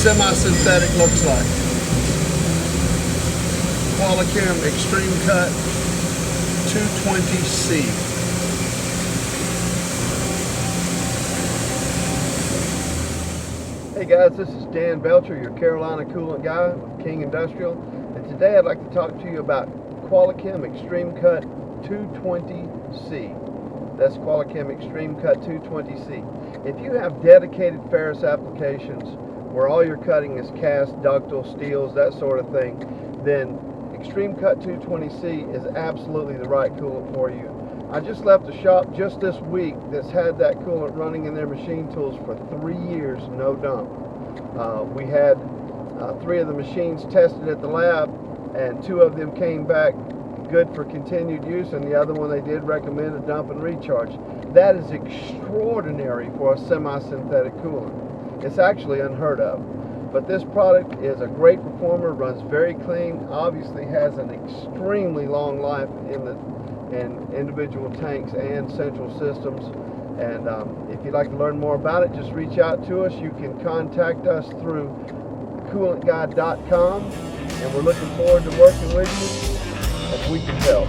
semi-synthetic looks like. QualiChem Xtreme Cut 220C. Hey guys, this is Dan Belcher, your Carolina coolant guy with King Industrial, and today I'd like to talk to you about QualiChem Xtreme Cut 220C. That's QualiChem Xtreme Cut 220C. If you have dedicated ferrous applications where all you're cutting is cast, ductile, steels, that sort of thing, then Xtreme Cut 220C is absolutely the right coolant for you. I just left a shop just this week that's had that coolant running in their machine tools for 3 years, no dump. We had 3 of the machines tested at the lab, and 2 of them came back good for continued use, and the other one they did recommend a dump and recharge. That is extraordinary for a semi-synthetic coolant. It's actually unheard of. But this product is a great performer, runs very clean, obviously has an extremely long life in individual tanks and central systems. And if you'd like to learn more about it, just reach out to us. You can contact us through CoolantGuy.com, and we're looking forward to working with you if we can help.